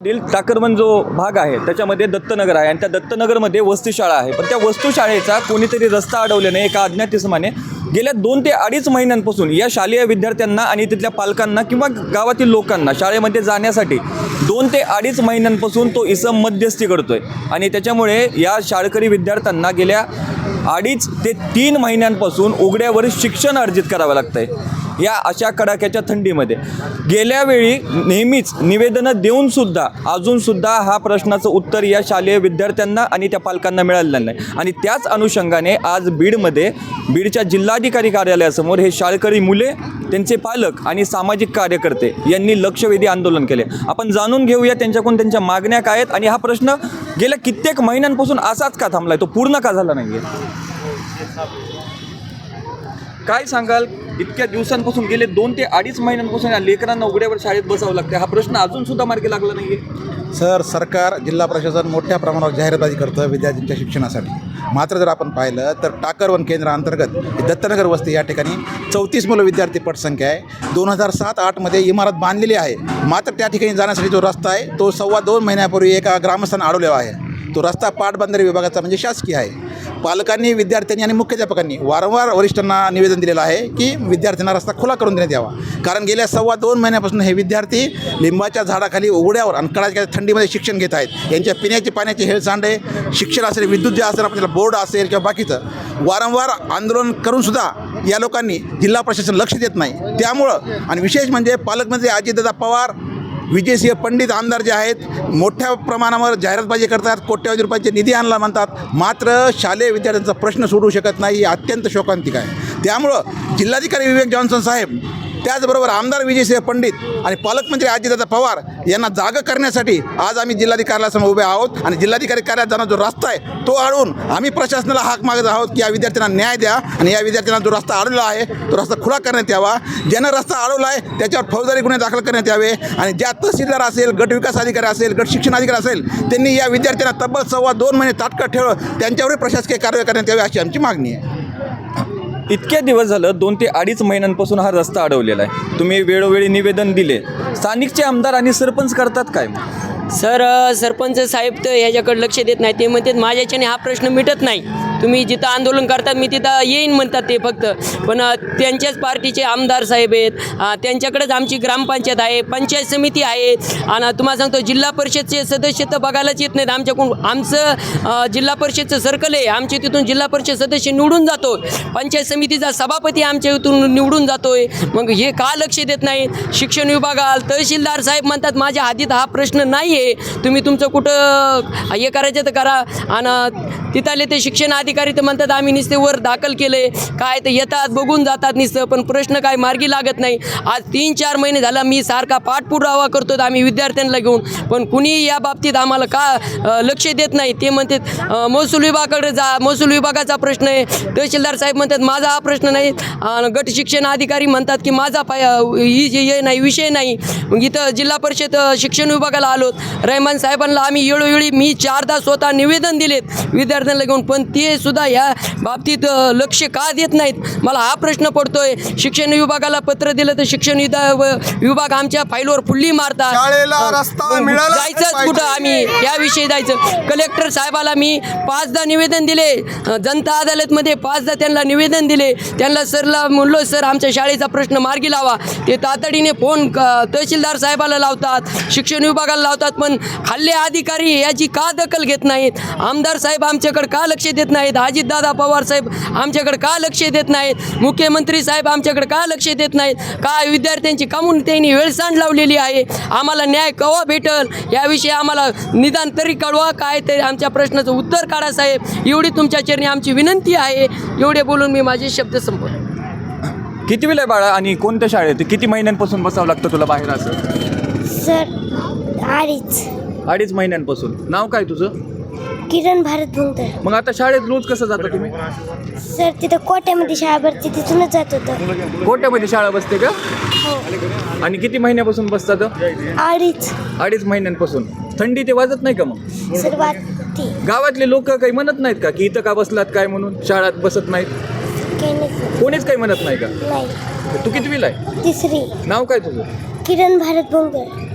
टाकरवन जो भाग आहे त्याच्यामध्ये दत्तनगर आहे आणि त्या दत्तनगरमध्ये वस्तीशाळा आहे. पण त्या वस्तीशाळेचा कोणीतरी रस्ता अडवल्याने एका अज्ञात इसमाने गेल्या 2 ते 2.5 महिन्यांपासून या शालेय विद्यार्थ्यांना आणि तिथल्या पालकांना किंवा गावातील लोकांना शाळेमध्ये जाण्यासाठी 2 ते 2.5 महिन्यांपासून तो इसम मध्यस्थी करतोय आणि त्याच्यामुळे या शाळकरी विद्यार्थ्यांना गेल्या 2.5 ते 3 महिन्यांपासून उघड्यावर शिक्षण अर्जित करावं लागतंय. या अशा कडाक्याच्या थंडीमध्ये गेल्या वेळी नेहमीच निवेदनं देऊनसुद्धा अजूनसुद्धा हा प्रश्नाचं उत्तर या शालेय विद्यार्थ्यांना आणि त्या पालकांना मिळालेलं नाही. आणि त्याच अनुषंगाने आज बीडच्या जिल्हाधिकारी कार्यालयासमोर हे शाळकरी मुले, त्यांचे पालक आणि सामाजिक कार्यकर्ते यांनी लक्षवेधी आंदोलन केले. आपण जाणून घेऊया त्यांच्याकडून त्यांच्या मागण्या काय आहेत आणि हा प्रश्न गेल्या कित्येक महिन्यांपासून असाच का थांबलाय, तो पूर्ण का झाला नाही आहे. काय सांगाल, इतक्या दिवसांपासून गेले 2 ते 2.5 महिन्यांपासून या लेकरांना उघड्यावर शाळेत बसावं लागतं, हा प्रश्न अजूनसुद्धा मार्गी लागला नाही आहे. सरकार, जिल्हा प्रशासन मोठ्या प्रमाणावर जाहिरातबाजी करतं विद्यार्थ्यांच्या शिक्षणासाठी. मात्र जर आपण पाहिलं तर टाकरवन केंद्राअंतर्गत दत्तनगर वस्ती या ठिकाणी 34 मुलं विद्यार्थी पटसंख्या आहे. 2007-8 मध्ये इमारत बांधलेली आहे. मात्र त्या ठिकाणी जाण्यासाठी जो रस्ता आहे तो 2.25 महिन्यापूर्वी एका ग्रामस्थानं अडवलेला आहे. तो रस्ता पाटबंधारे विभागाचा म्हणजे शासकीय आहे. पालकांनी, विद्यार्थ्यांनी आणि मुख्याध्यापकांनी वारंवार वरिष्ठांना निवेदन दिलेलं आहे की विद्यार्थ्यांना रस्ता खुला करून देण्यात यावा. कारण गेल्या 2.25 महिन्यापासून हे विद्यार्थी लिंबाच्या झाडाखाली उघड्यावर आणि कडाक्याच्या थंडीमध्ये शिक्षण घेत आहेत. यांच्या पिण्याचे पाण्याचे हेळसांडे, शिक्षण असेल, विद्युत जे असेल, आपल्याला बोर्ड असेल किंवा बाकीचं वारंवार आंदोलन करूनसुद्धा या लोकांनी जिल्हा प्रशासन लक्ष देत नाही. त्यामुळं आणि विशेष म्हणजे पालकमंत्री अजितदादा पवार, विजयसिंह पंडित आमदार जे आहेत मोठ्या प्रमाणावर जाहिरातबाजी करतात, कोट्यवधी रुपयाचे निधी आणला म्हणतात, मात्र शालेय विद्यार्थ्यांचा प्रश्न सोडू शकत नाही. ही अत्यंत शोकांतिक आहे. त्यामुळं जिल्हाधिकारी विवेक जॉन्सन साहेब, त्याचबरोबर आमदार विजयसिंह पंडित आणि पालकमंत्री अजितदादा पवार यांना जागा करण्यासाठी आज आम्ही जिल्हाधिकारी कार्यालयासमोर उभे आहोत. आणि जिल्हाधिकारी कार्यालयात जाणारा जो रस्ता आहे तो अडवून आम्ही प्रशासनाला हाक मागत आहोत की या विद्यार्थ्यांना न्याय द्या आणि या विद्यार्थ्यांना जो रस्ता अडवला आहे तो रस्ता खुला करण्यात यावा. ज्यानं रस्ता अडवला आहे त्याच्यावर फौजदारी गुन्हे दाखल करण्यात यावे. आणि ज्या तहसीलदार असेल, गट विकास अधिकारी असेल, गट शिक्षण अधिकारी असेल, त्यांनी या विद्यार्थ्यांना तब्बल 2.25 महिने तात्काळ ठेवलं त्यांच्यावर प्रशासकीय कारवाई करण्यात यावी अशी आमची मागणी आहे. इतक्या दिवस झालं 2 ते 2.5 महिन्यांपासून हा रस्ता अडवलेला आहे. तुम्ही वेळोवेळी निवेदन दिले. स्थानिकचे आमदार आणि सरपंच करतात काय? सर, सरपंच साहेब तर ह्याच्याकडे लक्ष देत नाही. ते म्हणतात माझ्याच्याने हा प्रश्न मिटत नाही, तुम्ही जिथं आंदोलन करतात मी तिथं येईन म्हणतात ते फक्त. पण त्यांच्याच पार्टीचे आमदार साहेब आहेत, त्यांच्याकडेच आमची ग्रामपंचायत आहे, पंचायत समिती आहे. आणि तुम्हाला सांगतो जिल्हा परिषदचे सदस्य तर बघायलाच येत नाहीत आमच्याकडून. आमचं जिल्हा परिषदचं सर्कल आहे, आमच्या तिथून जिल्हा परिषद सदस्य निवडून जातो, पंचायत समितीचा सभापती आमच्या इथून निवडून जातोय. मग हे का लक्ष देत नाहीत? शिक्षण विभागाला तहसीलदार साहेब म्हणतात माझ्या हातीत हा प्रश्न नाही आहे, तुम्ही तुमचं कुठं हे करायचं तर करा. आणि तिथले ते शिक्षण अधिकारी तर म्हणतात आम्ही नुसते वर दाखल केले, काय तर येतात बघून जातात नुसतं, पण प्रश्न काय मार्गी लागत नाही. आज 3-4 महिने झाला मी सारखा पाठपुरावा करतो आम्ही विद्यार्थ्यांना घेऊन, पण कुणी या बाबतीत आम्हाला का लक्ष देत नाही. ते म्हणतात महसूल विभागाकडे जा, महसूल विभागाचा प्रश्न आहे. तहसीलदार साहेब म्हणतात माझा हा प्रश्न नाही. गट शिक्षण अधिकारी म्हणतात की माझा हे नाही, विषय नाही. मग इथं जिल्हा परिषद शिक्षण विभागाला आलो, रहमान साहेबांना आम्ही वेळोवेळी मी 4दा स्वतः निवेदन दिलेत विद्यार्थ्यांना घेऊन, पण ते सुद्धा या बाबतीत लक्ष का देत नाहीत, मला हा प्रश्न पडतोय. शिक्षण विभागाला पत्र दिलं तर शिक्षण विभाग आमच्या फाईलवर फुल्ली मारतात. जायचंच कुठं आम्ही याविषयी जायचं. कलेक्टर साहेबाला मी 5दा निवेदन दिले, जनता अदालतमध्ये 5दा त्यांना निवेदन दिले. त्यांना सरला म्हणलो सर आमच्या शाळेचा प्रश्न मार्गी लावा. ते तातडीने फोन तहसीलदार साहेबाला लावतात, शिक्षण विभागाला लावतात, पण खाल्ले अधिकारी याची का दखल घेत नाहीत? आमदार साहेब आमच्याकडे का लक्ष देत नाहीत? अजितदादा पवार साहेब आमच्याकडे का लक्ष देत नाहीत? मुख्यमंत्री साहेब आमच्याकडे का लक्ष देत नाहीत? काय विद्यार्थ्यांची कामून त्यांनी वेळसांड लावलेली आहे. आम्हाला न्याय केव्हा भेटल याविषयी आम्हाला निदान तरी कळवा, काय तरी आमच्या प्रश्नाचं उत्तर काढा साहेब, एवढी तुमच्या चरणी आमची विनंती आहे. एवढे बोलून मी माझे शब्द संपवतो. किती वेळ आहे बाळा आणि कोणत्या शाळेत किती महिन्यांपासून बसावं लागतं तुला बाहेर? असं सर 2.5 महिन्यांपासून. नाव काय तुझं? किरण भारत भुंगतर. मग आता शाळेत रोज कसं जाता तुम्ही? सर तिथं कोट्यामध्ये शाळा भरती, तिथूनच जात होतं. कोट्यामध्ये शाळा बसते का? हो. आणि किती महिन्यापासून बसतात? 2.5 महिन्यांपासून. थंडी ते वाजत नाही का मग? सर वाटते. गावातले लोक काही म्हणत नाहीत का की इथं का बसलात काय म्हणून, शाळेत बसत नाहीत? काही नाही. कोणीच काही म्हणत नाही का? नाही. तू कितवीला आहे? 3री. नाव काय तुझं? किरण भारत भुंगतर.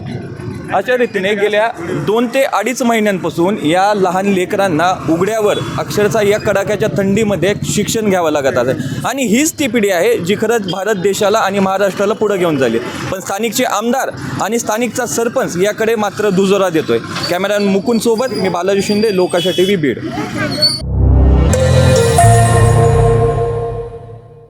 अशा रीतीने गेल्या 2 ते 2.5 महिन्यांपासून या लहान लेकरांना उघड्यावर अक्षरशः या कडाक्याच्या थंडीमध्ये शिक्षण घ्यावं लागत आहे आणि हीच ती पिढी आहे जी खरंच भारत देशाला आणि महाराष्ट्राला पुढे घेऊन झाली. पण स्थानिकचे आमदार आणि स्थानिकचा सरपंच याकडे मात्र दुजोरा देतोय. कॅमेरामॅन मुकुंद सोबत मी बालाजी शिंदे, लोकाशा TV बीड.